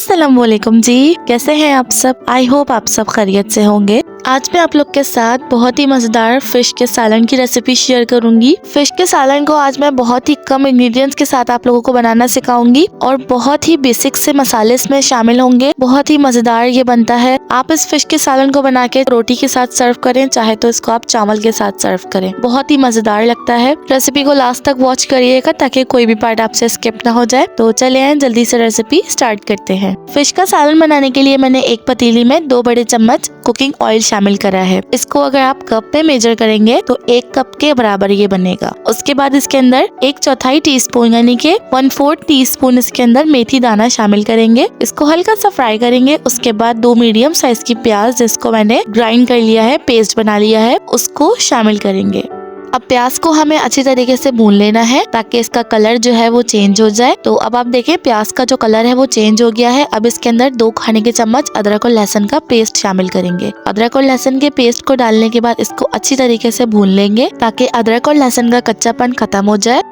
अस्सलामुअलैकुम जी, कैसे हैं आप सब। आई होप आप सब खैरियत से होंगे। आज मैं आप लोग के साथ बहुत ही मजेदार फिश के सालन की रेसिपी शेयर करूंगी। फिश के सालन को आज मैं बहुत ही कम इंग्रेडिएंट्स के साथ आप लोगों को बनाना सिखाऊंगी और बहुत ही बेसिक से मसाले इसमें शामिल होंगे। बहुत ही मजेदार ये बनता है। आप इस फिश के सालन को बना के रोटी के साथ सर्व करें, चाहे तो इसको आप चावल के साथ सर्व करें। बहुत ही मजेदार लगता है। रेसिपी को लास्ट तक वॉच करिएगा ताकि कोई भी पार्ट आपसे स्किप ना हो जाए। तो चले आए जल्दी से रेसिपी स्टार्ट करते हैं। फिश का सालन बनाने के लिए मैंने एक पतीली में 2 बड़े चम्मच कुकिंग ऑयल शामिल करा है। इसको अगर आप कप में मेजर करेंगे तो 1 कप के बराबर ये बनेगा। उसके बाद इसके अंदर 1/4 टीस्पून यानी कि 1/4 टीस्पून इसके अंदर मेथी दाना शामिल करेंगे। इसको हल्का सा फ्राई करेंगे। उसके बाद 2 मीडियम साइज की प्याज जिसको मैंने ग्राइंड कर लिया है, पेस्ट बना लिया है, उसको शामिल करेंगे। अब प्याज को हमें अच्छी तरीके से भून लेना है ताकि इसका कलर जो है वो चेंज हो जाए। तो अब आप देखें प्याज का जो कलर है वो चेंज हो गया है। अब इसके अंदर 2 खाने के चम्मच अदरक और लहसुन का पेस्ट शामिल करेंगे। अदरक और लहसुन के पेस्ट को डालने के बाद इसको अच्छी तरीके से भून लेंगे ताकि अदरक और लहसुन का कच्चापन खत्म हो जाए।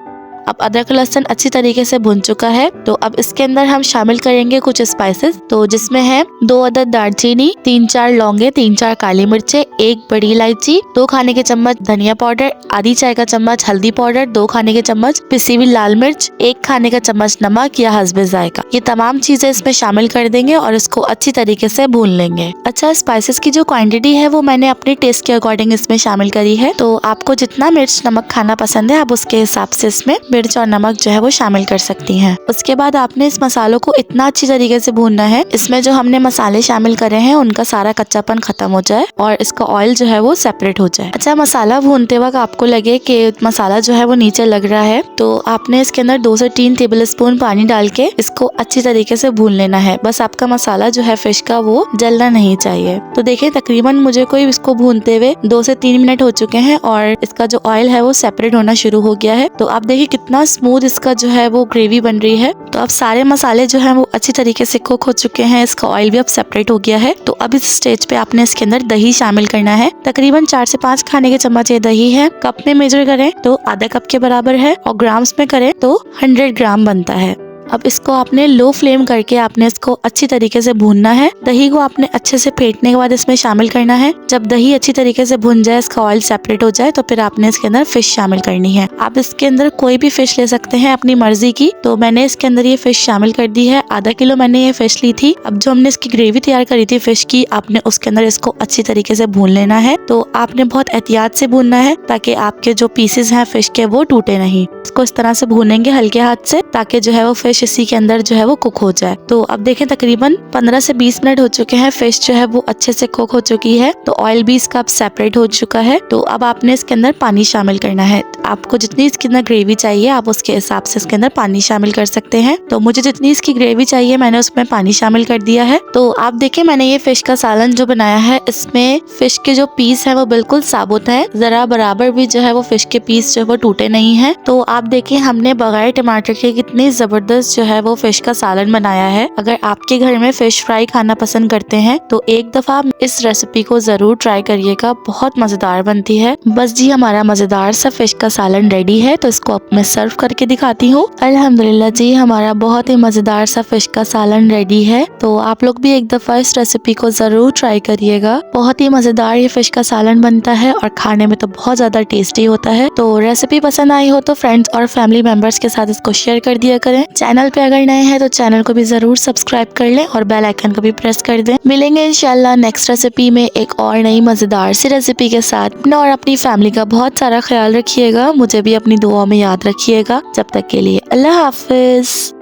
अब अदरक लहसुन अच्छी तरीके से भुन चुका है। तो अब इसके अंदर हम शामिल करेंगे कुछ स्पाइसेस, तो जिसमें है 2 अदद दालचीनी, 3-4 लौंगे, 3-4 काली मिर्चें, 1 बड़ी इलायची, 2 खाने के चम्मच धनिया पाउडर, आधी चाय का चम्मच हल्दी पाउडर, 2 खाने के चम्मच पिसी हुई लाल मिर्च, 1 खाने का चम्मच नमक या हस्बे जायका। ये तमाम चीजें इसमें शामिल कर देंगे और इसको अच्छी तरीके से भून लेंगे। अच्छा, स्पाइसेस की जो क्वांटिटी है वो मैंने अपने टेस्ट के अकॉर्डिंग इसमें शामिल करी है। तो आपको जितना मिर्च नमक खाना पसंद है आप उसके हिसाब से इसमें मिर्च और नमक जो है वो शामिल कर सकती हैं। उसके बाद आपने इस मसालों को इतना अच्छी तरीके से भूनना है इसमें जो हमने मसाले शामिल करे हैं उनका सारा कच्चापन खत्म हो जाए और इसका ऑयल जो है वो सेपरेट हो जाए। अच्छा, मसाला भूनते वक्त आपको लगे कि मसाला जो है वो नीचे लग रहा है तो आपने इसके अंदर 2 से 3 टेबल स्पून पानी डाल के इसको अच्छी तरीके से भून लेना है। बस आपका मसाला जो है फिश का वो जलना नहीं चाहिए। तो देखिए तकरीबन मुझे कोई इसको भूनते हुए 2 से 3 मिनट हो चुके हैं और इसका जो ऑयल है वो सेपरेट होना शुरू हो गया है। तो आप देखिए कितना स्मूथ इसका जो है वो ग्रेवी बन रही है। तो अब सारे मसाले जो है वो अच्छी तरीके से कुक हो चुके हैं। इसका ऑयल भी अब सेपरेट हो गया है। तो अब इस स्टेज पे आपने इसके अंदर दही शामिल करना है। तकरीबन 4 से 5 खाने के चम्मच ये दही है। कप में मेजर करें तो आधा कप के बराबर है और ग्राम्स में करें तो 100 ग्राम बनता है। अब इसको आपने लो फ्लेम करके आपने इसको अच्छी तरीके से भूनना है। दही को आपने अच्छे से फेंटने के बाद इसमें शामिल करना है। जब दही अच्छी तरीके से भुन जाए, इसका ऑयल सेपरेट हो जाए तो फिर आपने इसके अंदर फिश शामिल करनी है। आप इसके अंदर कोई भी फिश ले सकते हैं अपनी मर्जी की। तो मैंने इसके अंदर ये फिश शामिल कर दी है। आधा किलो मैंने ये फिश ली थी। अब जो हमने इसकी ग्रेवी तैयार करी थी फिश की, आपने उसके अंदर इसको अच्छी तरीके से भून लेना है। तो आपने बहुत एहतियात से भूनना है ताकि आपके जो पीसेस हैं फिश के वो टूटे नहीं। इसको इस तरह से भूनेंगे हल्के हाथ से ताकि जो है वो फिश इसी के अंदर जो है वो कुक हो जाए। तो अब देखें तकरीबन 15 से 20 मिनट हो चुके हैं। फिश जो है वो अच्छे से कुक हो चुकी है। तो ऑयल भी इसका अब सेपरेट हो चुका है। तो अब आपने इसके अंदर पानी शामिल करना है। आपको जितनी इसके अंदर ग्रेवी चाहिए आप उसके हिसाब से इसके अंदर पानी शामिल कर सकते हैं। तो मुझे जितनी इसकी ग्रेवी चाहिए मैंने उसमें पानी शामिल कर दिया है। तो आप देखें मैंने ये फिश का सालन जो बनाया है इसमें फिश के जो पीस है वो बिल्कुल साबुत है। जरा बराबर भी जो है वो फिश के पीस जो है वो टूटे नहीं है। तो आप देखें हमने बगैर टमाटर के कितनी जबरदस्त जो है वो फिश का सालन बनाया है। अगर आपके घर में फिश फ्राई खाना पसंद करते हैं तो एक दफा इस रेसिपी को जरूर ट्राई करिएगा, बहुत मजेदार बनती है। बस जी हमारा मजेदार सा फिश का सालन रेडी है। तो इसको अब मैं सर्व करके दिखाती हूँ। अल्हम्दुलिल्लाह जी हमारा बहुत ही मजेदार सा फिश का सालन रेडी है। तो आप लोग भी एक दफा इस रेसिपी को जरूर ट्राई करिएगा। बहुत ही मजेदार ये फिश का सालन बनता है और खाने में तो बहुत ज्यादा टेस्टी होता है। तो रेसिपी पसंद आई हो तो फ्रेंड्स और फैमिली मेंबर्स के साथ इसको शेयर कर दिया करें। चैनल पे अगर नए हैं तो चैनल को भी जरूर सब्सक्राइब कर लें और बेल आइकन को भी प्रेस कर दें। मिलेंगे इंशाल्लाह नेक्स्ट रेसिपी में एक और नई मजेदार सी रेसिपी के साथ। अपना और अपनी फैमिली का बहुत सारा ख्याल रखिएगा। मुझे भी अपनी दुआओं में याद रखिएगा। जब तक के लिए अल्लाह हाफिज।